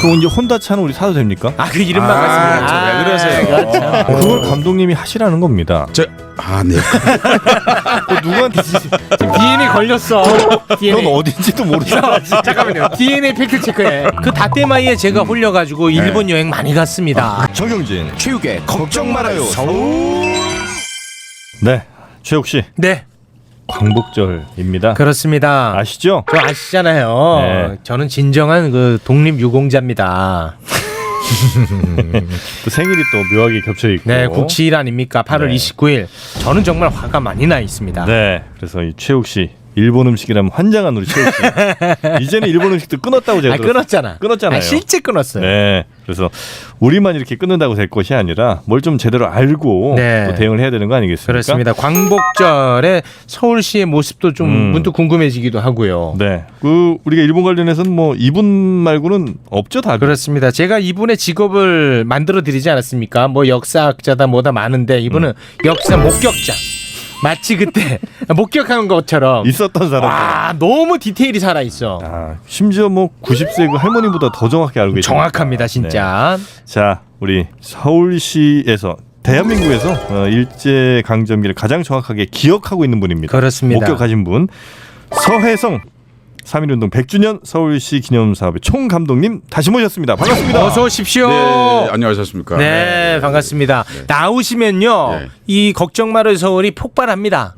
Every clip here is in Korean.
그럼 이제 혼다 차는 우리 사도 됩니까? 아, 그 이름만 맞습니다. 왜 그러세요? 그렇죠. 그걸 감독님이 하시라는 겁니다. 네. 누구한테 지금 DNA 걸렸어. 넌 DNA. 어딘지도 모르잖아. 잠깐만요. DNA 팩트 체크해. 그 다테마이에 제가 홀려가지고 일본 여행 많이 갔습니다. 정영진 체육에 걱정 말아요 서울. 네, 최욱 씨 네, 광복절입니다. 그렇습니다. 아시죠? 저 아시잖아요. 네. 저는 진정한 그 독립유공자입니다. 또 생일이 또 묘하게 겹쳐 있고. 네, 국치일 아닙니까? 8월 네. 29일. 저는 정말 화가 많이 나 있습니다. 네, 그래서 이 최욱 씨 일본 음식이라면 환장한 우리 최욱 씨. 이제는 일본 음식도 끊었다고 제가 들었어요. 끊었잖아요. 실제 끊었어요. 네, 그래서 우리만 이렇게 끊는다고 될 것이 아니라 뭘 좀 제대로 알고 네. 또 대응을 해야 되는 거 아니겠습니까? 그렇습니다. 광복절에 서울시의 모습도 좀 문득 궁금해지기도 하고요. 네, 그 우리가 일본 관련해서는 뭐 이분 말고는 없죠, 다. 그렇습니다. 제가 이분의 직업을 만들어 드리지 않았습니까? 뭐 역사학자다 뭐다 많은데 이분은 역사 목격자. 마치 그때 목격한 것처럼 있었던 사람. 와, 너무 디테일이 살아 있어. 아, 심지어 뭐 90세 그 할머니보다 더 정확히 알고 계십니다. 정확합니다, 진짜. 네. 자, 우리 서울시에서 대한민국에서 일제 강점기를 가장 정확하게 기억하고 있는 분입니다. 그렇습니다. 목격하신 분 서혜성 3.1운동 100주년 서울시 기념사업의 총감독님 다시 모셨습니다. 반갑습니다. 어서 오십시오. 네, 안녕하셨습니까? 네, 반갑습니다. 나오시면요, 네. 이 걱정 말아요 서울이 폭발합니다.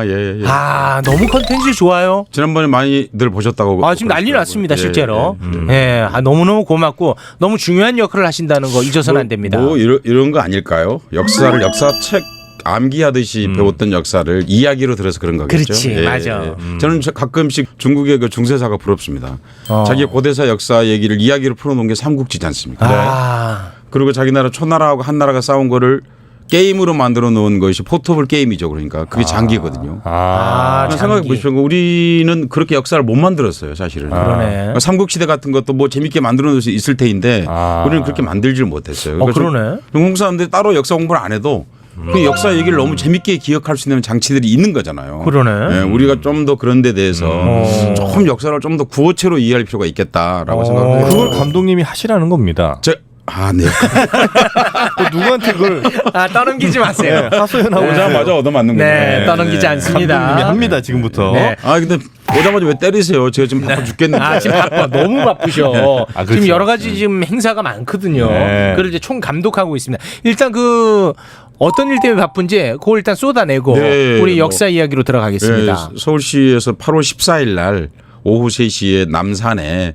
예. 아, 너무 컨텐츠 좋아요. 지난번에 많이들 보셨다고. 아, 지금 난리 났습니다, 예, 실제로. 예, 아, 너무너무 고맙고 너무 중요한 역할을 하신다는 거 잊어서는 안 됩니다. 뭐 이런 거 아닐까요? 역사를 역사책 암기하듯이 배웠던 역사를 이야기로 들어서 그런 거겠죠. 그렇지, 맞아. 저는 가끔씩 중국의 그 중세사가 부럽습니다. 어. 자기 고대사 역사 얘기를 이야기로 풀어놓은 게 삼국지지 않습니까? 아, 그리고 자기 나라 초나라하고 한나라가 싸운 거를 게임으로 만들어 놓은 것이 포터블 게임이죠. 그러니까 그게 장기거든요. 생각해 보십시오. 우리는 그렇게 역사를 못 만들었어요, 사실은. 그러네. 삼국시대 같은 것도 뭐 재밌게 만들어 놓을 수 있을 테인데 우리는 그렇게 만들지를 못했어요. 그러네. 중국 사람들이 따로 역사 공부를 안 해도 그 역사 얘기를 너무 재밌게 기억할 수 있는 장치들이 있는 거잖아요. 그러네. 네, 우리가 좀 더 그런 데 대해서 조금 역사를 좀 더 구어체로 이해할 필요가 있겠다라고 생각해요. 그걸 감독님이 하시라는 겁니다. 네. 누구한테 그걸 떠넘기지 마세요. 하소연하고 오자마자 얻어맞는 거죠. 네, 떠넘기지 않습니다. 감독님이 합니다 지금부터. 네. 근데 오자마자 왜 때리세요? 제가 지금 바빠 죽겠는데. 아, 지금 바빠. 너무 바쁘셔. 그렇죠. 지금 여러 가지 지금 행사가 많거든요. 네. 그걸 이제 총 감독하고 있습니다. 일단 어떤 일 때문에 바쁜지 그걸 일단 쏟아내고 네, 우리 역사 이야기로 들어가겠습니다. 네, 서울시에서 8월 14일 날 오후 3시에 남산에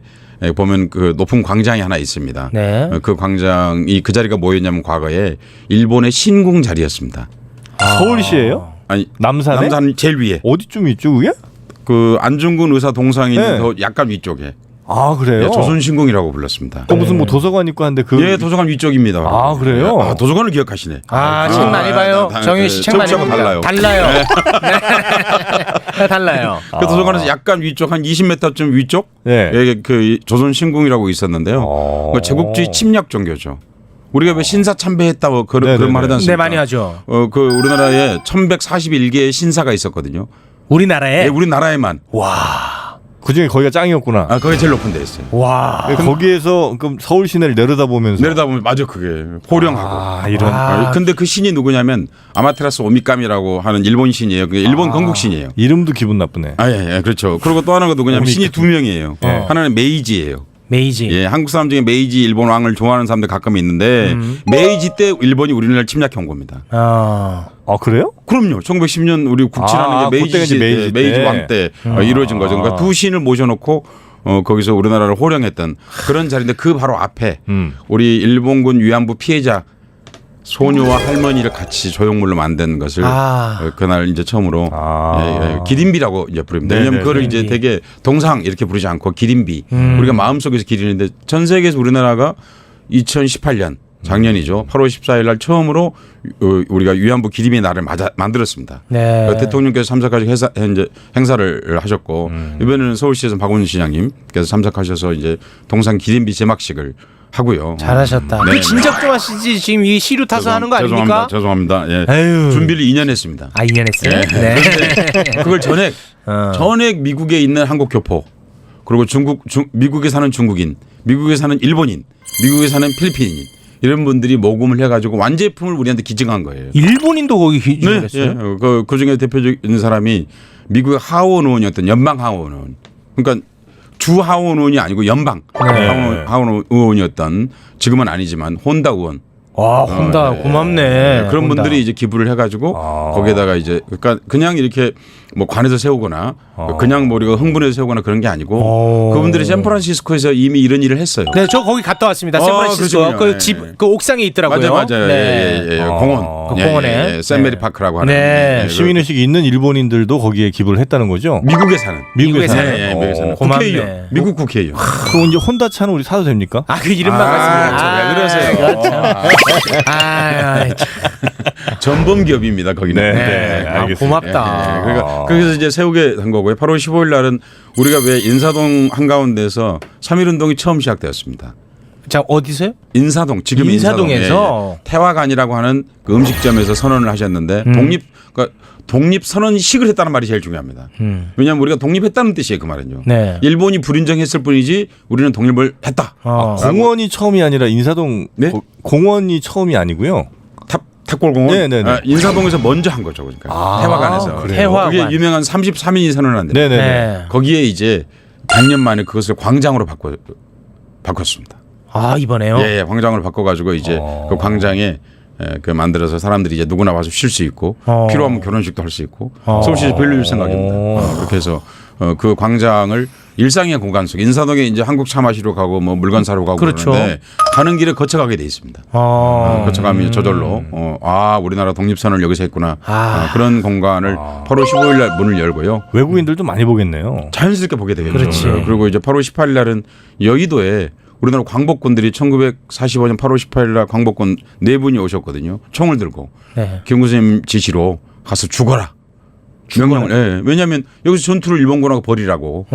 보면 그 높은 광장이 하나 있습니다. 네. 그 광장이 그 자리가 뭐였냐면 과거에 일본의 신궁 자리였습니다. 서울시예요? 아니 남산에? 남산 제일 위에. 어디쯤 있죠 그게? 그 안중근 의사 동상이 있는 네. 더 약간 위쪽에. 아 그래요? 네, 조선신궁이라고 불렀습니다. 그 무슨 뭐 도서관 있고 한데 그. 예, 도서관 위쪽입니다. 아, 그래요? 도서관을 기억하시네. 책 많이 봐요. 정현 씨 책 많이 봐요. 달라요. 네. 달라요. 그 도서관에서 약간 위쪽 한 20m쯤 위쪽 네. 예, 그 조선신궁이라고 있었는데요. 그 제국주의 침략 종교죠. 우리가 왜 신사 참배했다고 그런 말 하지 않습니까? 네, 많이 하죠. 그 우리나라에 1141개의 신사가 있었거든요. 우리나라에? 네, 우리나라에만. 와. 그중에 거기가 짱이었구나. 거기 제일 높은 데 있어요. 와. 거기에서 그럼 서울 시내를 내려다보면서. 내려다보면 맞아 그게 호령하고. 이런. 근데 그 신이 누구냐면 아마테라스 오미카미라고 하는 일본 신이에요. 그게 일본 건국 신이에요. 이름도 기분 나쁘네. 예, 그렇죠. 그리고 또 하나가 누구냐면 신이 두 명이에요. 하나는 메이지예요. 메이지. 예, 한국 사람 중에 메이지 일본 왕을 좋아하는 사람들 가끔 있는데 메이지 때 일본이 우리나라를 침략해 온 겁니다. 아 그래요? 그럼요. 1910년 우리 국치라는 게 메이지 왕 때 이루어진 거죠. 그러니까 두 신을 모셔놓고 거기서 우리나라를 호령했던 그런 자리인데 그 바로 앞에 우리 일본군 위안부 피해자 소녀와 할머니를 같이 조형물로 만든 것을 그날 이제 처음으로 기린비라고 이제 부릅니다. 왜냐하면 그거를 이제 되게 동상 이렇게 부르지 않고 기린비 우리가 마음속에서 기리는데 전 세계에서 우리나라가 2018년 작년이죠. 8월 14일 날 처음으로 우리가 위안부 기림의 날을 만들었습니다. 네. 대통령께서 참석하셔서 행사를 하셨고 이번에는 서울시에서 박원순 시장님께서 참석하셔서 이제 동상 기림비 제막식을 하고요. 잘하셨다. 네. 진작 좀 하시지 지금 이 시류 타서 하는 거 아닙니까? 죄송합니다. 예. 에휴. 준비를 2년 했습니다. 2년 했어요? 네. 그걸 전액 미국에 있는 한국 교포 그리고 미국에 사는 중국인, 미국에 사는 일본인, 미국에 사는 필리핀인 이런 분들이 모금을 해가지고 완제품을 우리한테 기증한 거예요. 일본인도 거기 기증했어요? 네, 그 중에 대표적인 사람이 미국의 하원 의원이었던 연방 하원 의원. 그러니까 주 하원 의원이 아니고 연방 하원 의원이었던 지금은 아니지만 혼다 의원. 와, 혼다 고맙네. 그런 혼다. 분들이 이제 기부를 해가지고 거기에다가 이제 그러니까 그냥 이렇게 뭐 관에서 세우거나 그냥 뭐 우리가 흥분해서 세우거나 그런 게 아니고 그분들이 샌프란시스코에서 이미 이런 일을 했어요. 네, 저 거기 갔다 왔습니다. 샌프란시스코 그 집 그 옥상에 있더라고요. 맞아요. 네. 예, 공원. 그 공원에 샌메리 파크라고 하는. 네. 시민의식이 있는 일본인들도 거기에 기부를 했다는 거죠. 미국에 사는. 미국에 사는. 미국에 사는. 고맙네. 국회의원. 미국 국회의원. 그럼 이제 혼다 차는 우리 사도 됩니까? 아, 그 이름만 같습니다. 왜 그러세요? 전범 기업입니다. 거기는. 네, 알겠습니다. 고맙다. 그러니까 그래서 이제 세우게 된 거고요. 8월 15일 날은 우리가 왜 인사동 한가운데서 3.1운동이 처음 시작되었습니다. 자, 어디서요? 인사동, 지금 인사동에서 태화관이라고 하는 그 음식점에서 선언을 하셨는데 독립 선언식을 했다는 말이 제일 중요합니다. 왜냐하면 우리가 독립했다는 뜻이에요, 그 말은요. 네. 일본이 불인정했을 뿐이지 우리는 독립을 했다. 공원이 처음이 아니라 인사동 네? 공원이 처음이 아니고요. 탑골공원. 네네네. 인사동에서 먼저 한 거죠, 그러니까 태화관에서. 그래요? 태화관. 그게 유명한 33인이 선언한 데. 네네네. 네. 거기에 이제 100년 만에 그것을 광장으로 바꿨습니다. 아, 이번에요? 예, 광장으로 바꿔가지고 이제 그 광장에 그 만들어서 사람들이 이제 누구나 와서 쉴 수 있고 필요하면 결혼식도 할 수 있고 서울시에서 빌려줄 생각입니다. 그렇게 해서 그 광장을 일상의 공간 속 인사동에 이제 한국 차 마시러 가고 뭐 물건 사러 가고 그렇죠. 그러는데 가는 길에 거쳐가게 돼 있습니다. 거쳐가면 저절로 우리나라 독립선을 여기서 했구나 그런 공간을 8월 15일 날 문을 열고요. 외국인들도 많이 보겠네요. 자연스럽게 보게 되겠죠. 그렇지. 그리고 이제 8월 18일 날은 여의도에 우리나라 광복군들이 1945년 8월 18일 날 광복군 4분이 오셨거든요. 총을 들고 네. 김구 선생님 지시로 가서 죽어라. 명령을. 예. 왜냐하면 여기서 전투를 일본군하고 벌이라고.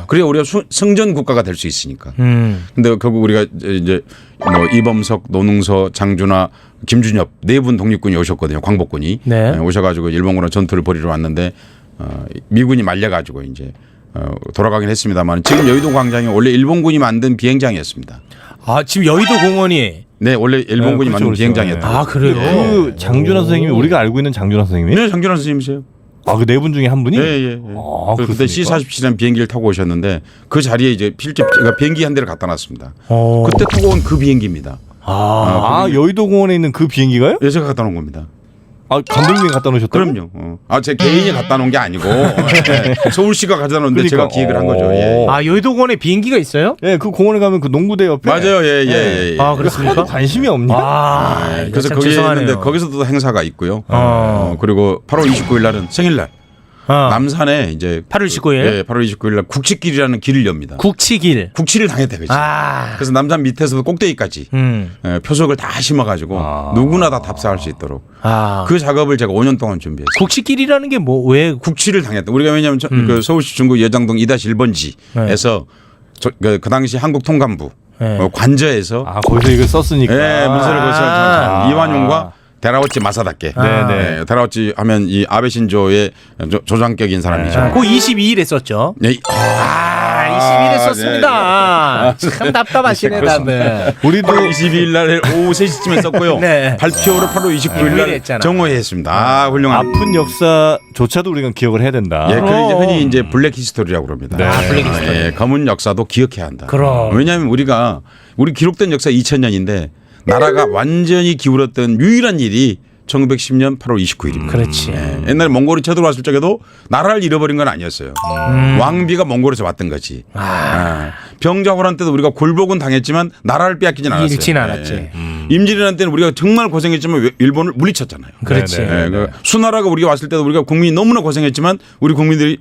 그래야 우리가 승전 국가가 될 수 있으니까. 근데 결국 우리가 이제 뭐 이범석, 노능서, 장준하, 김준엽 4분 독립군이 오셨거든요. 광복군이. 네. 오셔가지고 일본군과 전투를 벌이러 왔는데 미군이 말려가지고 이제 돌아가긴 했습니다만 지금 여의도 광장이 원래 일본군이 만든 비행장이었습니다. 아, 지금 여의도 공원이. 네, 원래 일본군이 만든 비행장이었다. 아, 그래요? 그 장준하 선생님이 우리가 알고 있는 장준하 선생님이? 네, 장준하 선생님이세요. 아, 그 4분 중에 한 분이? 예. 그때 C-47이라는 비행기를 타고 오셨는데 그 자리에 이제 실제 제가 비행기 한 대를 갖다 놨습니다. 그때 타고 온 그 비행기입니다. 여의도 공원에 있는 그 비행기가요? 예, 제가 갖다 놓은 겁니다. 아, 감독님이 갖다 놓으셨다고? 그럼요. 제 개인이 갖다 놓은 게 아니고 서울시가 가져다 놓은데 제가 기획을 한 거죠. 예. 아, 여의도 공원에 비행기가 있어요? 예, 그 공원에 가면 그 농구대 옆에. 맞아요. 예. 아, 그렇습니까? 하나도 관심이 없냐? 그래서 참 거기에 죄송하네요. 있는데 거기서도 행사가 있고요. 그리고 8월 29일 날은 생일날. 남산에 이제 8월 29일? 예, 8월 29일 날 국치길이라는 길을 엽니다. 국치길. 국치를 당했다 그죠. 그래서 남산 밑에서도 꼭대기까지 표석을 다 심어가지고 누구나 다 답사할 수 있도록 그 작업을 제가 5년 동안 준비했어요. 국치길이라는 게 뭐 왜 국치를 당했다. 우리가 왜냐하면 그 서울시 중구 여장동 2-1번지에서 그 당시 한국통감부 관저에서 거기서 이걸 썼으니까. 예, 문서를 거쳐서 이완용과 데라오치 마사다케. 네네. 데라오치 하면 이 아베 신조의 조장격인 사람이죠. 그 22일에 썼죠. 네. 22일에 썼습니다. 참 답답하시네 다들. 우리도 22일 날 오후 3시쯤에 썼고요. 네. 발표를 8월 29일 날 했잖아. 정오했습니다. 훌륭한. 아픈 역사조차도 우리가 기억을 해야 된다. 예, 그 이제 흔히 이제 블랙 히스토리라고 그럽니다. 블랙 히스토리. 예, 검은 역사도 기억해야 한다. 그럼. 왜냐하면 우리 기록된 역사 2000년인데 나라가 완전히 기울었던 유일한 일이 1910년 8월 29일입니다. 그렇지. 옛날에 몽골이 쳐들어왔을 적에도 나라를 잃어버린 건 아니었어요. 왕비가 몽골에서 왔던 거지. 병자호란 때도 우리가 굴복은 당했지만 나라를 빼앗기진 않았어요. 잃지는 않았지. 임진왜란 때는 우리가 정말 고생했지만 일본을 물리쳤잖아요. 그렇지. 그 수나라가 우리가 왔을 때도 우리가 국민이 너무나 고생했지만 우리 국민들이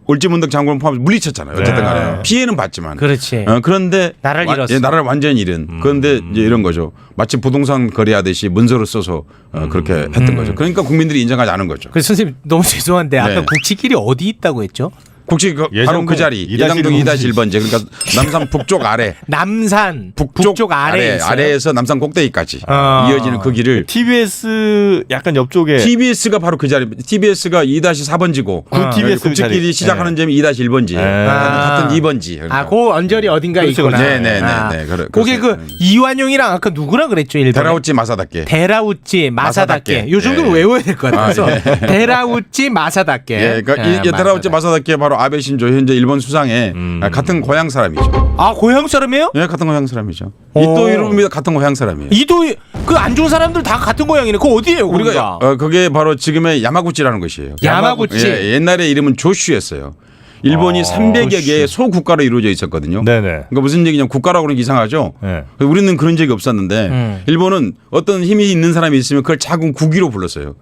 올지문덕 장군을 포함해서 물리쳤잖아요. 어쨌든 간에 피해는 봤지만. 그렇지. 그런데 나라를 잃었어. 나라를 완전히 잃은. 그런데 이제 이런 거죠. 마치 부동산 거래하듯이 문서를 써서 그렇게 했던 거죠. 그러니까 국민들이 인정하지 않은 거죠. 그 선생님 너무 죄송한데 아까 네. 국치길이 어디 있다고 했죠? 혹시 바로 그 자리 예장동 2-1번지 그러니까 남산 북쪽 아래 남산 북쪽 아래에서 남산 꼭대기까지 이어지는 그 길을 TBS 약간 옆쪽에 TBS가 바로 그 자리 TBS가 2-4번지고 그 TBS 국제길이 자리. 시작하는 점이 2-1번지 같은 2번지 그러니까. 그 언저리 어딘가에 그렇죠, 있구나. 네네네. 그게 그 이완용이랑 아까 누구랑 그랬죠? 일본에? 데라우치 마사다케. 데라우치 마사다케. 요 정도는 예. 외워야 될 것 같아서 데라우치 마사다케. 예, 그러니까 이 데라우치 마사다케 바로 아베 신조 현재 일본 수상의 같은 고향 사람이죠. 아 고향 사람이에요? 예, 같은 고향 사람이죠. 이토 히로부미도 같은 고향 사람이에요. 이도 그 안 좋은 사람들 다 같은 고향이네. 그거 어디예요? 우리가 그게 바로 지금의 야마구치라는 것이에요. 야마구치. 예, 옛날에 이름은 조슈였어요. 일본이 300여 개의 소국가로 이루어져 있었거든요. 네네. 그러니까 무슨 얘기냐면 국가라고 그러는 게 이상하죠. 네. 우리는 그런 적이 없었는데 일본은 어떤 힘이 있는 사람이 있으면 그걸 작은 국위로 불렀어요.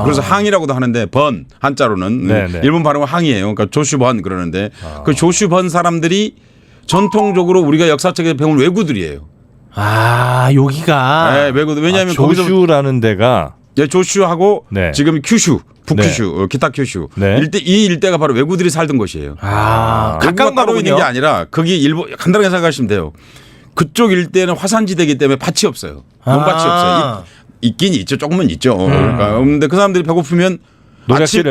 그래서 항이라고도 하는데 번 한자로는 네네. 일본 발음은 항이에요. 그러니까 조슈번 그러는데 그 조슈번 사람들이 전통적으로 우리가 역사책에서 배운 왜구들이에요. 아 여기가 네, 왜구들. 왜냐하면 거기서 조슈라는 데가 예, 조슈하고 네. 지금 큐슈, 북큐슈, 기타 큐슈 네. 이 일대가 바로 왜구들이 살던 곳이에요. 가까운 따로 있는 거군요. 게 아니라 거기 일본 간단하게 생각하시면 돼요. 그쪽 일대는 화산지대이기 때문에 밭이 없어요. 논밭이 없어요. 있긴 있죠. 조금은 있죠. 그러니까 근데 그 사람들이 배고프면 노략질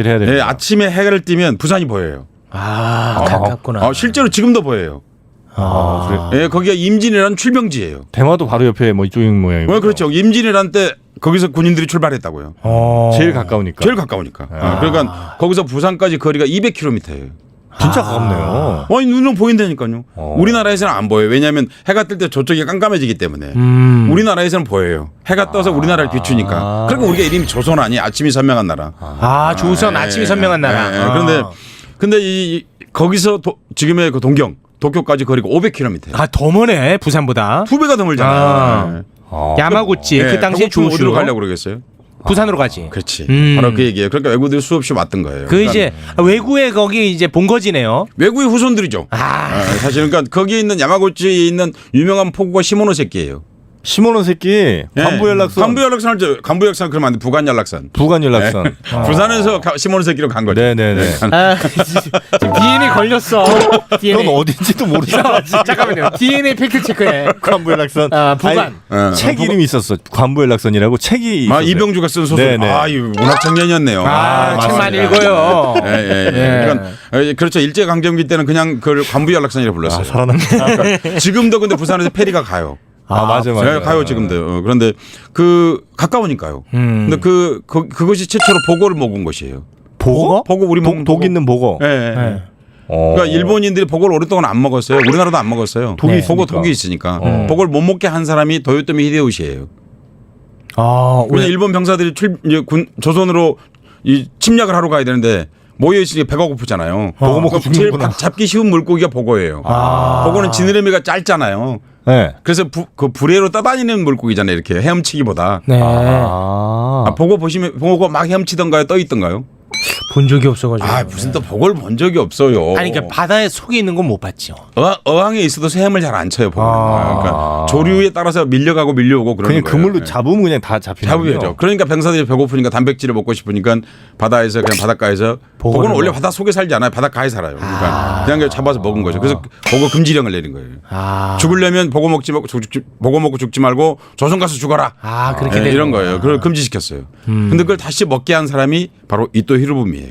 해야 돼요. 네, 아침에 해를 뜨면 부산이 보여요. 가깝구나. 실제로 지금도 보여요. 그래. 예, 거기가 임진왜란 출병지예요. 대마도 바로 옆에 뭐 이쪽인 모양이고. 그렇죠. 임진왜란 때 거기서 군인들이 출발했다고요. 제일 가까우니까. 제일 가까우니까. 그러니까 거기서 부산까지 거리가 200km예요. 진짜 가깝네요. 아니 눈으로 보인다니까요. 우리나라에서는 안 보여요. 왜냐하면 해가 뜰 때 저쪽이 깜깜해지기 때문에. 우리나라에서는 보여요. 해가 떠서 우리나라를 비추니까. 그러니까 우리가 이름이 조선 아니 아침이 선명한 나라. 조선 아침이 선명한 나라. 근데 이 거기서 지금의 그 도쿄까지 거리가 500km. 더 머네 부산보다. 2배가 더 멀잖아요. 야마구치 그 당시에 조슈 어디로 가려고 그러겠어요? 부산으로 가지. 그렇지. 바로 그 얘기예요. 그러니까 외구들이 수없이 왔던 거예요. 그 이제 외구의 거기 이제 본거지네요. 외구의 후손들이죠. 사실은 그러니까 거기에 있는 야마구치에 있는 유명한 포구가 시모노세키예요. 시모노세키 간부연락선. 간부연락선 그러면 안 돼. 부간연락선. 부간연락선. 부산에서 시모노세키로 간 거죠. 네네네. 지금 DNA 걸렸어. 넌 어딘지도 모르잖아. 잠깐만요. DNA 팩트 체크해. 간부연락선. 부간. 책 이름이 있었어. 간부연락선이라고 책이 있었어요. 이병주가 쓴 소설. 네네. 문학 청년이었네요. 책 많이 읽어요. 그러니까 그렇죠. 일제 강점기 때는 그냥 그걸 간부연락선이라고 불렀어요. 살아남다. 지금도 근데 부산에서 페리가 가요. 맞아. 가요 지금도. 그런데 가까우니까요. 근데 그것이 최초로 보고를 먹은 것이에요. 보고? 보고 우리 먹는 독 있는 보고. 네. 그러니까 일본인들이 보고를 오랫동안 안 먹었어요. 우리나라도 안 먹었어요. 독이 있으니까. 보고를 못 먹게 한 사람이 도요토미 히데요시예요. 왜냐 일본 병사들이 조선으로 침략을 하러 가야 되는데 모여 있으니까 배가 고프잖아요. 보고 먹고 죽는구나. 잡기 쉬운 물고기가 보고예요. 보고는 지느러미가 짧잖아요. 네. 그래서 그 불에로 떠다니는 물고기잖아요. 이렇게 헤엄치기보다. 네. 보고 보시면 보고 막 헤엄치던가요, 떠 있던가요? 본 적이 없어가지고. 무슨 또 보고를 본 적이 없어요. 아니 그러니까 바다에 속에 있는 건 못 봤죠. 어항에 있어도 헤엄을 잘 안 쳐요. 보고는. 그러니까 조류에 따라서 밀려가고 밀려오고 그러는 그냥 거예요. 그물로 잡으면 그냥 다 잡으죠. 그러니까 병사들이 배고프니까 단백질을 먹고 싶으니까 바다에서 그냥 바닷가에서 보고는 원래 바다 속에 살지 않아요. 바닷가에 살아요. 그러니까 그냥 잡아서 먹은 거죠. 그래서 보고 금지령을 내린 거예요. 죽으려면 보고 먹고 죽지 말고 조선 가서 죽어라. 그렇게 이런 거예요. 그걸 금지시켰어요. 근데 그걸 다시 먹게 한 사람이 바로 이토 히로부미예요.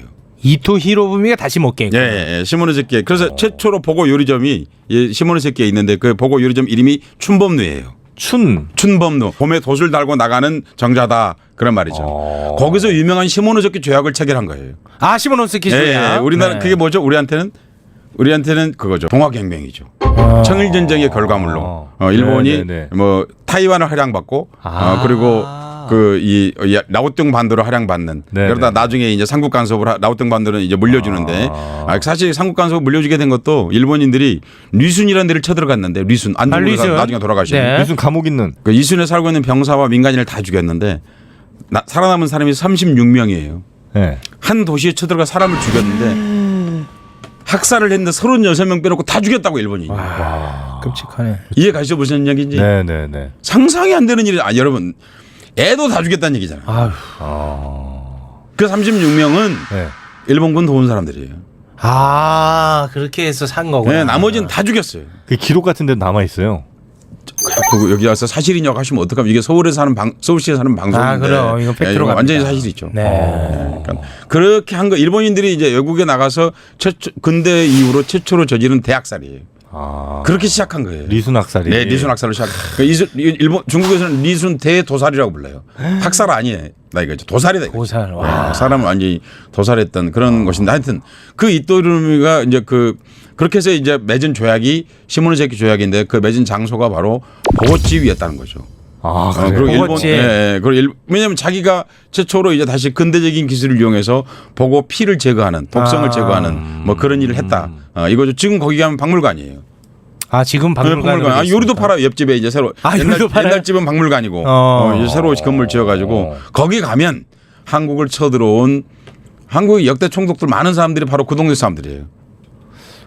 이토 히로부미가 다시 먹게 했고. 예. 시모노세키. 그래서 최초로 보고 요리점이 시모노세키에 있는데 그 보고 요리점 이름이 춘범루예요. 춘범루. 봄에 돛을 달고 나가는 정자다. 그런 말이죠. 거기서 유명한 시모노세키 조약을 체결한 거예요. 시모노세키 조약. 우리나라 그게 뭐죠? 우리한테는 그거죠. 동학혁명이죠. 청일전쟁의 결과물로 일본이 뭐 타이완을 활용받고 그리고 이 라오뚱 반도를 활용받는. 그러다 나중에 이제 삼국 간섭을 라오뚱 반도는 이제 물려주는데 사실 삼국 간섭을 물려주게 된 것도 일본인들이 리순이라는 데를 쳐들어갔는데 리순 안 죽고 나중에 돌아가시는 리순 감옥 있는. 그 이순에 살고 있는 병사와 민간인을 다 죽였는데 살아남은 사람이 36명이에요. 네. 한 도시에 쳐들어가 사람을 죽였는데 학살을 했는데 36명 빼놓고 다 죽였다고 일본이. 끔찍하네. 이해 가시죠 무슨 얘기인지. 네네네. 상상이 안 되는 일이 여러분 애도 다 죽였다는 얘기잖아요. 그 36명은 일본군 도운 사람들이에요. 그렇게 해서 산 거구나. 네, 나머지는 다 죽였어요. 그 기록 같은 데 남아 있어요. 여기 와서 사실이냐고 하시면 어떡하면 이게 서울시에 사는 방송인데. 그럼 이거 팩트로 갑니다. 완전히 사실이죠. 네. 그러니까 그렇게 한 거 일본인들이 이제 외국에 나가서 근대 이후로 최초로 저지른 대학살이에요. 그렇게 시작한 거예요. 리순 학살이. 네, 리순 학살로 시작. 그러니까 중국에서는 리순 대도살이라고 불러요. 학살 아니에요. 나 이거죠. 도살이다. 이거죠. 도살. 와. 사람을 완전히 도살했던 그런 것인데 하여튼 그 이토루미가 이제 그렇게 해서 이제 맺은 조약이 시모노세키 조약인데 그 맺은 장소가 바로 보고지위였다는 거죠. 그래요? 그리고 보고지. 그리고 왜냐하면 자기가 최초로 이제 다시 근대적인 기술을 이용해서 보고 피를 제거하는 독성을 제거하는 뭐 그런 일을 했다. 이거죠. 지금 거기 가면 박물관이에요. 지금 박물관. 요리도 팔아요. 옆집에 이제 새로. 요리도 팔아요? 옛날 집은 박물관이고 이제 새로 건물 지어가지고 거기 가면 한국을 쳐들어온 한국의 역대 총독들 많은 사람들이 바로 그 동네 사람들이에요.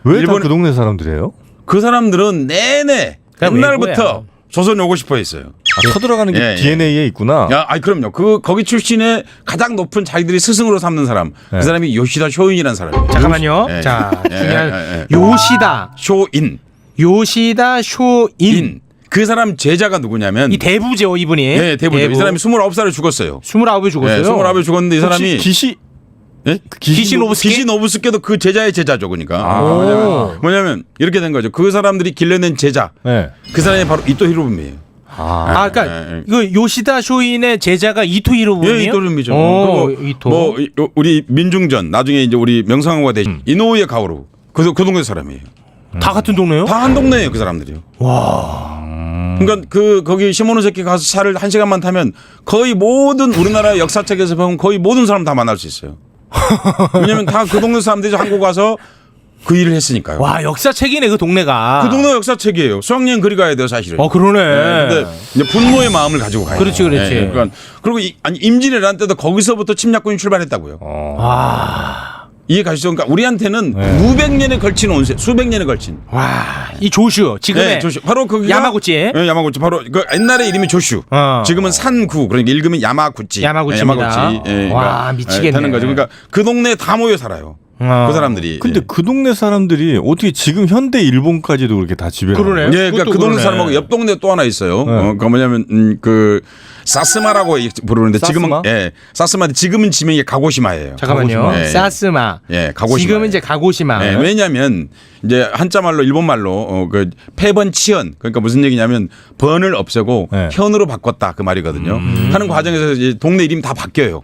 왜 다 그 동네 사람들이에요? 그 사람들은 내내 옛날부터 조선 오고 싶어 했어요. 쳐들어가는 게 DNA에 있구나. 그럼요. 거기 출신의 가장 높은 자기들이 스승으로 삼는 사람. 그 사람이 요시다 쇼인이라는 사람이에요. 잠깐만요. 자, 중요한 요시다 쇼인. 요시다 쇼인. 그 사람 제자가 누구냐면 이 대부죠, 이분이. 네, 대부죠. 이 사람이 29살에 죽었어요. 29에 죽었어요. 29에 죽었는데 이 사람이 기시노부스케도 그 제자의 제자죠, 그러니까. 뭐냐면 이렇게 된 거죠. 그 사람들이 길러낸 제자. 그 사람이 바로 이토 히로부미예요. 그러니까 이거 요시다 쇼인의 제자가 이토 히로부미예요? 이토 히로부미죠. 이토. 뭐 우리 민중전 나중에 이제 우리 명성황후가 되신 이노우에 가오루 그 동네 사람이에요. 다 같은 동네요? 다 한 동네예요, 그 사람들이요. 와. 그러니까 거기 시모노세키 가서 차를 1시간만 타면 거의 모든 우리나라 역사책에서 보면 거의 모든 사람 다 만날 수 있어요. 왜냐면 다 그 동네 사람들이 한국 와서 그 일을 했으니까요. 와, 역사책이네, 그 동네가. 그 동네가 역사책이에요. 수학여행 그리 가야 돼요, 사실은. 그러네. 근데 이제 분노의 마음을 가지고 가요. 그렇지. 그러니까 그리고 임진왜란 때도 거기서부터 침략군이 출발했다고요. 이해 가시죠? 그러니까 우리한테는 수백 년에 걸친. 와, 이 조슈 지금의 조슈. 바로 거기가 야마구치. 네, 야마구치. 바로 그 옛날에 이름이 조슈. 지금은 산구. 그러니까 읽으면 야마구치. 야마구치입니다. 와, 미치겠네. 되는 거죠. 그러니까 그 동네에 다 모여 살아요. 그 사람들이. 근데 그 동네 사람들이 어떻게 지금 현대 일본까지도 그렇게 다 지배를 그러네요. 예, 그러니까 그 동네 사람하고 옆 동네 또 하나 있어요. 그 뭐냐면 그 사스마라고 부르는데 사스마? 지금은 사스마인데 지금은 지명이 가고시마예요. 잠깐만요. 예. 사스마. 가고시마. 지금은 이제 가고시마. 왜냐하면 이제 한자말로 일본말로 그 폐번치현 그러니까 무슨 얘기냐면 번을 없애고 현으로 바꿨다 그 말이거든요. 하는 과정에서 이제 동네 이름이 다 바뀌어요.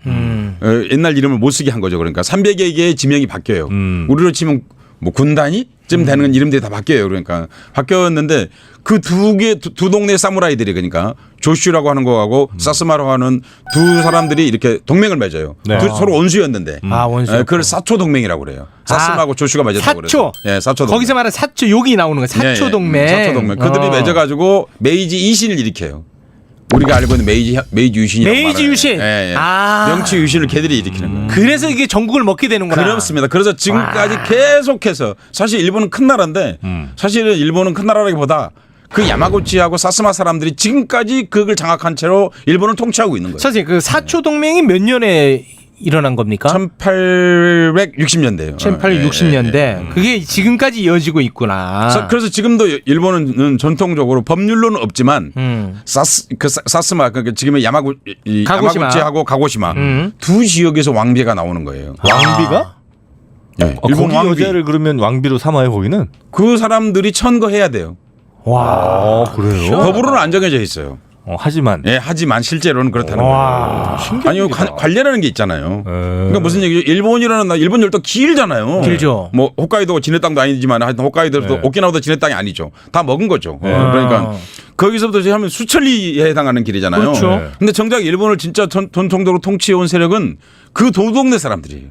옛날 이름을 못 쓰게 한 거죠. 그러니까 300여 개의 지명이 바뀌어요. 우리로 치면 뭐 군단위쯤 되는 이름들이 다 바뀌어요. 그러니까 바뀌었는데 그 두 동네 사무라이들이 그러니까 조슈라고 하는 거하고 사스마라고 하는 두 사람들이 이렇게 동맹을 맺어요. 서로 원수였는데. 원수. 그걸 사초 동맹이라고 그래요. 사스마하고 조슈가 맺었다고 그래요. 사초 동맹. 거기서 말하는 사초 여기 나오는 거예요. 사초 동맹. 사초 동맹. 그들이 맺어가지고 메이지 이신을 일으켜요. 우리가 알고 있는 메이지 유신이라고 말하는. 메이지 유신. 명치 유신을 걔들이 일으키는 거예요. 그래서 이게 전국을 먹게 되는구나. 그렇습니다. 그래서 지금까지 계속해서 사실 일본은 큰 나라인데 사실은 일본은 큰 나라라기보다 그 야마구치하고 사스마 사람들이 지금까지 그걸 장악한 채로 일본을 통치하고 있는 거예요. 선생님, 그 사초 동맹이 몇 년에 일어난 겁니까? 1860년대요. 1860년대. 그게 지금까지 이어지고 있구나. 그래서 지금도 일본은 전통적으로 법률로는 없지만 사스마 그러니까 지금의 야마구치하고 가고시마 두 지역에서 왕비가 나오는 거예요. 왕비가? 일본 거기 왕비. 여자를 그러면 왕비로 삼아요 거기는? 그 사람들이 천거해야 돼요. 와, 그래요? 법으로는 안 정해져 있어요. 하지만 하지만 실제로는 그렇다는 거예요. 아니요, 관례라는 게 있잖아요. 그러니까 무슨 얘기죠? 일본 열도 길잖아요. 길죠. 뭐 홋카이도 지네 땅도 아니지만 하여튼 홈카이도도 오키나와도 지네 땅이 아니죠. 다 먹은 거죠. 그러니까 거기서부터 하면 수천리에 해당하는 길이잖아요. 그렇죠. 근데 정작 일본을 진짜 전통적으로 통치해온 세력은 그 도동네 사람들이에요.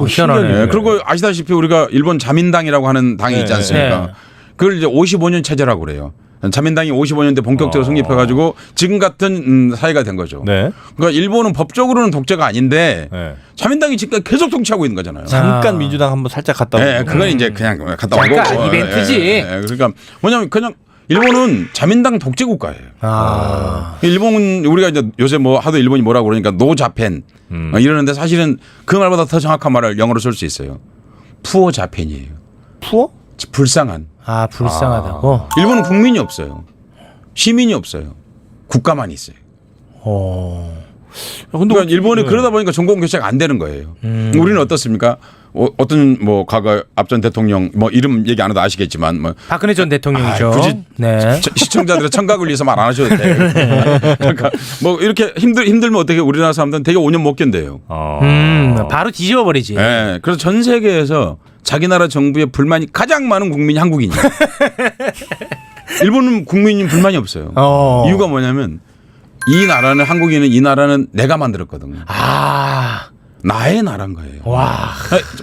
희한하네. 그리고 아시다시피 우리가 일본 자민당이라고 하는 당이 있지 않습니까? 그걸 이제 55년 체제라고 그래요. 자민당이 55년대 본격적으로 성립해가지고 지금 같은 사회가 된 거죠. 그러니까 일본은 법적으로는 독재가 아닌데 자민당이 지금까지 계속 통치하고 있는 거잖아요. 잠깐 민주당 한번 살짝 갔다 오고. 그건 이제 그냥 갔다 오고. 잠깐 이벤트지. 그러니까 뭐냐면 그냥 일본은 자민당 독재 국가예요. 일본은 우리가 이제 요새 뭐 하도 일본이 뭐라고 그러니까 노자펜 이러는데 사실은 그 말보다 더 정확한 말을 영어로 쓸 수 있어요. 푸어 자펜이에요. 푸어? 불쌍한. 아 불쌍하다고. 일본은 국민이 없어요. 시민이 없어요. 국가만 있어요. 그러니까 일본이 그러다 보니까 정권 교체가 안 되는 거예요. 우리는 어떻습니까? 어떤 뭐 과거 앞전 대통령 뭐 이름 얘기 안 해도 아시겠지만 뭐 박근혜 전 대통령이죠. 굳이 네. 시청자들의 청각을 위해서 말 안 하셔도 돼요. 그러니까 뭐 이렇게 힘들면 어떻게 우리나라 사람들은 되게 5년 못 견뎌요. 바로 뒤집어 버리지. 네, 그래서 전 세계에서 자기 나라 정부에 불만이 가장 많은 국민이 한국인이에요. 일본은 국민이 불만이 없어요. 이유가 뭐냐면 이 나라는 한국인은 이 나라는 내가 만들었거든요. 나의 나라인 거예요. 와.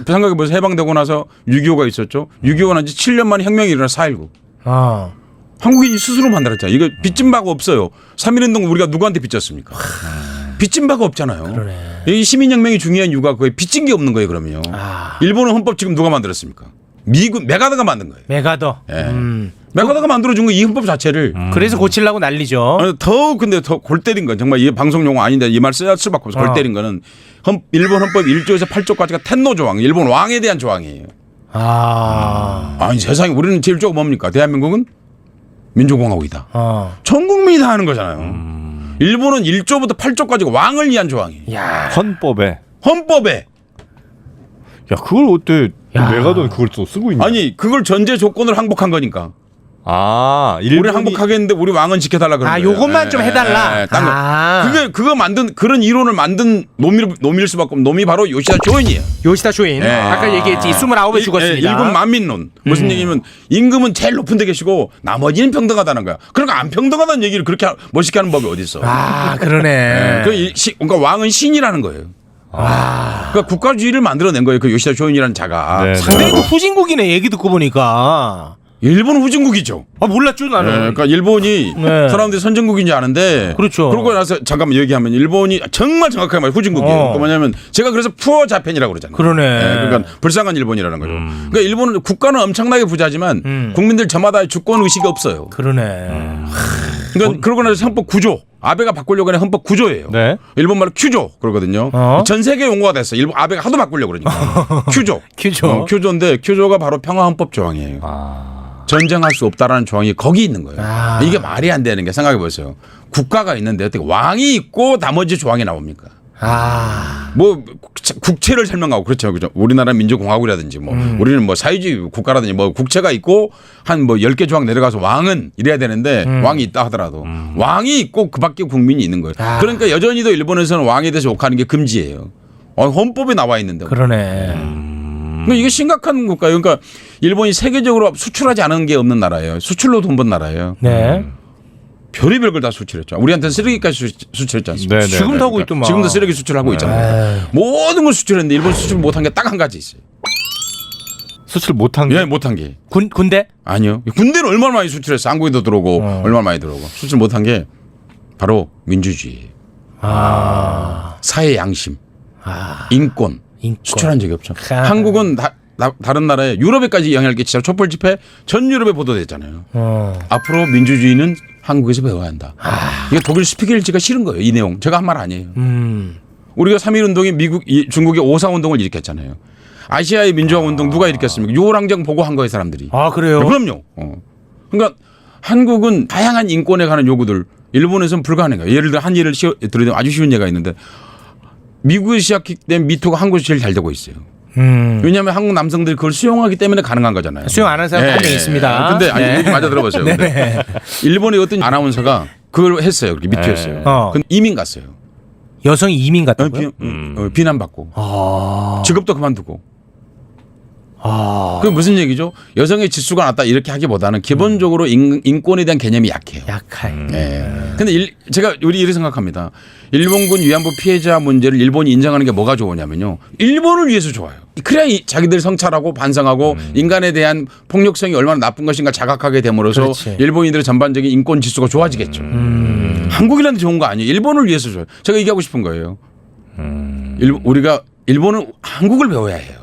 생각해보세요. 해방되고 나서 6.25가 있었죠. 6.25가 난 지 7년 만에 혁명이 일어나 4.19. 한국인이 스스로 만들었잖아요. 이거 빚진 바가 없어요. 3.1운동 우리가 누구한테 빚졌습니까? 빚진 바가 없잖아요. 그러네. 이 시민혁명이 중요한 이유가 그게 빚진 게 없는 거예요. 그러면요. 일본은 헌법 지금 누가 만들었습니까? 미국 메가더가 만든 거예요. 메가더. 메가더가 만들어준 거 이 헌법 자체를. 그래서 고치려고 난리죠. 근데 더 골 때린 건 정말 이게 방송 용어 아닌데 이 말 쓸 수밖에 없어. 골 때린 거는 일본 헌법 1조에서 8조까지가 텐노 조항, 일본 왕에 대한 조항이에요. 아니 세상에 우리는 제일 조가 뭡니까? 대한민국은 민주공화국이다. 전 국민이 다 하는 거잖아요. 일본은 1조부터 8조까지가 왕을 위한 조항이에요. 헌법에. 야 그걸 어때? 메가더는 그걸 또 쓰고 있냐? 아니 그걸 전제 조건으로 항복한 거니까. 우리 항복하겠는데 우리 왕은 지켜달라 그런 거예요. 요것만 좀 해달라. 그거 만든 그런 이론을 만든 놈일 수밖에 없는 놈이 바로 요시다 조인이에요. 요시다 조인. 아까 얘기했지 29에 죽었습니다. 일본 만민론. 무슨 얘기냐면 임금은 제일 높은 데 계시고 나머지는 평등하다는 거야. 그러니까 안 평등하다는 얘기를 그렇게 멋있게 하는 법이 어디 있어? 그러네. 그러니까 왕은 신이라는 거예요. 그러니까 국가주의를 만들어낸 거예요. 그 요시다 조인이라는 자가. 네. 상당히 후진국이네 얘기 듣고 보니까. 일본은 후진국이죠. 몰랐죠 나는. 그러니까 일본이 사람들이 선진국인 줄 아는데. 그렇죠. 그러고 나서 잠깐만 얘기하면 일본이 정말 정확하게 말해 후진국이에요. 그 뭐냐면 제가 그래서 푸어 자펜이라고 그러잖아요. 그러네. 그러니까 불쌍한 일본이라는 거죠. 그러니까 일본은 국가는 엄청나게 부자지만 국민들 저마다 주권 의식이 없어요. 그러네. 그러니까 그러고 나서 헌법 구조. 아베가 바꾸려고 하는 헌법 구조예요. 네. 일본말로 큐조 그러거든요. 전 세계 용어가 됐어. 일본 아베가 하도 바꾸려고 그러니까. 큐조. 큐조인데 큐조가 바로 평화 헌법 조항이에요. 전쟁할 수 없다라는 조항이 거기 있는 거예요. 이게 말이 안 되는 게 생각해 보세요. 국가가 있는데 어떻게 왕이 있고 나머지 조항이 나옵니까? 뭐 국채를 설명하고 그렇죠. 우리나라 민주공화국이라든지 뭐 우리는 뭐 사회주의 국가라든지 뭐 국채가 있고 한 뭐 10개 조항 내려가서 왕은 이래야 되는데 왕이 있다 하더라도 왕이 있고 그밖에 국민이 있는 거예요. 그러니까 여전히도 일본에서는 왕에 대해서 욕하는 게 금지예요. 헌법에 나와 있는데. 그러네. 이게 심각한 국가예요. 그러니까 일본이 세계적으로 수출하지 않은 게 없는 나라예요. 수출로 돈 번 나라예요. 네. 별의별 걸 다 수출했죠. 우리한테는 쓰레기까지 수출했지 않습니까? 네네. 지금도 하고 있더만. 지금도 쓰레기 수출하고 있잖아요. 모든 걸 수출했는데 일본 수출 못한 게 딱 한 가지 있어요. 수출 못한 게? 예, 못한 게. 군대? 아니요. 군대는 얼마나 많이 수출했어. 한국에도 들어오고 얼마나 많이 들어오고. 수출 못한 게 바로 민주주의. 사회 양심. 인권. 수출한 적이 없죠. 한국은 다른 나라에 유럽에까지 영향을 끼치자 촛불 집회 전 유럽에 보도됐잖아요. 앞으로 민주주의는 한국에서 배워야 한다. 이게 독일 스피겔지가 싫은 거예요. 이 내용. 제가 한 말 아니에요. 우리가 3.1운동이 중국의 5.4운동을 일으켰잖아요. 아시아의 민주화운동 누가 일으켰습니까? 유월항쟁 보고 한 거예요. 사람들이. 그래요? 그럼요. 그러니까 한국은 다양한 인권에 관한 요구들 일본에서는 불가능해요. 예를 들어 한 예를 들어도 아주 쉬운 예가 있는데 미국에 시작된 미투가 한국에서 제일 잘 되고 있어요. 왜냐하면 한국 남성들이 그걸 수용하기 때문에 가능한 거잖아요. 수용 안 하는 사람 한 명 있습니다. 근데 아니 맞아 들어보세요. 근데 일본의 어떤 아나운서가 그걸 했어요. 그렇게 미투했어요. 근데 이민 갔어요. 여성이 이민 갔다고요? 비난받고 직업도 그만두고. 그게 무슨 얘기죠? 여성의 지수가 낮다 이렇게 하기보다는 기본적으로 인권에 대한 개념이 약해요. 근데 제가 우리 이렇게 생각합니다. 일본군 위안부 피해자 문제를 일본이 인정하는 게 뭐가 좋으냐면요. 일본을 위해서 좋아요. 그래야 자기들 성찰하고 반성하고 인간에 대한 폭력성이 얼마나 나쁜 것인가 자각하게 됨으로써 그렇지. 일본인들의 전반적인 인권 지수가 좋아지겠죠. 한국이라는 데 좋은 거 아니에요. 일본을 위해서 좋아요. 제가 얘기하고 싶은 거예요. 우리가 일본은 한국을 배워야 해요.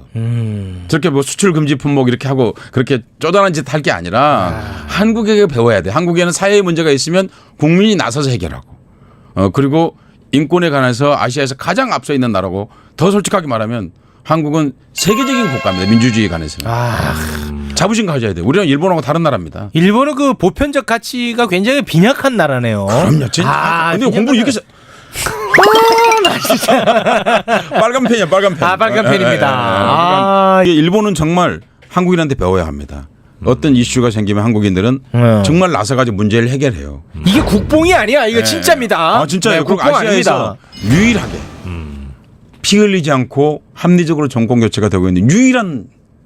저렇게 뭐 수출 금지 품목 이렇게 하고 그렇게 쪼잔한 짓 할 게 아니라 한국에게 배워야 돼. 한국에는 사회의 문제가 있으면 국민이 나서서 해결하고 그리고 인권에 관해서 아시아에서 가장 앞서 있는 나라고 더 솔직하게 말하면 한국은 세계적인 국가입니다. 민주주의 관해서는. 자부심 가져야 돼요. 우리는 일본하고 다른 나라입니다. 일본은 그 보편적 가치가 굉장히 빈약한 나라네요. 그럼요. 진짜. 근데 공부 이렇게 나 진짜. 빨간 펜이야, 빨간 펜. 빨간 펜입니다. 이게 일본은 정말 한국인한테 배워야 합니다. 어떤 이슈가 생기면 한국인들은 정말 나서가지고 문제를 해결해요. 이게 국뽕이 아니야. 이거 진짜입니다. 진짜예요. 네, 국뽕 아시아에서 아닙니다. 유일하게 피 흘리지 않고 합리적으로 정권 교체가 되고 있는 유일한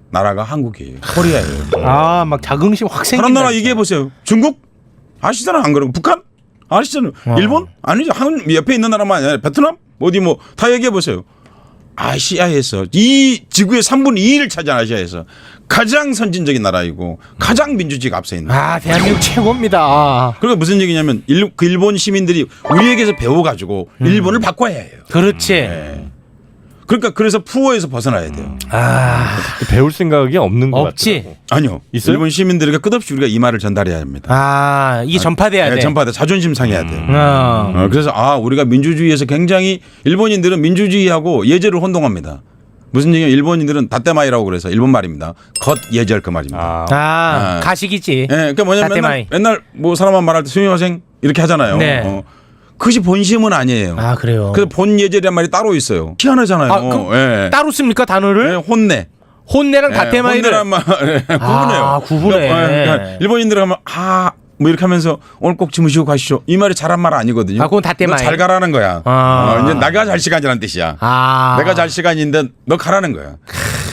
나라가 한국이에요. 코리아예요. 막 자긍심 확 생긴다. 다른 나라 얘기해 보세요. 중국 아시잖아, 안 그러고 북한 아시잖아요. 일본 아니죠. 옆에 있는 나라만 아니라 베트남 어디 뭐 다 얘기해 보세요. 아시아에서 이 지구의 3분의 2를 차지한 아시아에서 가장 선진적인 나라이고 가장 민주주의가 앞서 있는. 대한민국 최고입니다. 그러니까 무슨 얘기냐면 일본 시민들이 우리에게서 배워가지고 일본을 바꿔야 해요. 그렇지. 그러니까 그래서 푸어에서 벗어나야 돼요. 배울 생각이 없는 것 없지. 같아요. 아니요. 있어요? 일본 시민들에게 끝없이 우리가 이 말을 전달해야 합니다. 이게 전파돼야 돼. 전파돼. 자존심 상해야 돼요. 그래서 우리가 민주주의에서 굉장히 일본인들은 민주주의하고 예절을 혼동합니다. 무슨 얘기냐면 일본인들은 다떼마이라고 그래서 일본 말입니다. 겉 예절 그 말입니다. 가식이지. 그러니까 뭐냐면 맨날 뭐 사람만 말할 때 수미마생 이렇게 하잖아요. 네. 그것이 본심은 아니에요. 그래요. 그래서 본 예절이란 말이 따로 있어요. 희한하잖아요. 따로 씁니까 단어를? 혼내. 혼내랑 다테마이를. 혼내란 말 구분해요. 구분해. 그러니까 일본인들 하면 뭐 이렇게 하면서 오늘 꼭 주무시고 가시죠. 이 말이 잘한 말 아니거든요. 그건 다테마이. 너 잘 가라는 거야. 이제 내가 잘 시간이라는 뜻이야. 내가 잘 시간인데 너 가라는 거야.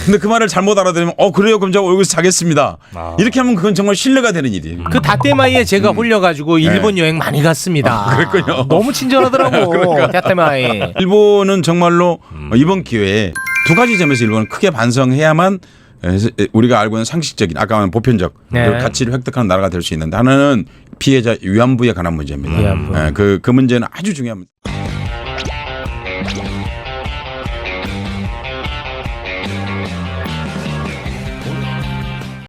근데 그 말을 잘못 알아들으면 그래요. 그럼 제가 여기서 자겠습니다. 이렇게 하면 그건 정말 신뢰가 되는 일이에요. 그 다테마이에 제가 홀려가지고 일본 여행 많이 갔습니다. 그랬군요. 너무 친절하더라고. 그러니까. 다테마이. 일본은 정말로 이번 기회에 두 가지 점에서 일본은 크게 반성해야만 우리가 알고 있는 상식적인 아까 말한 보편적 가치를 획득하는 나라가 될 수 있는데 하나는 피해자 위안부에 관한 문제입니다. 그 문제는 아주 중요합니다.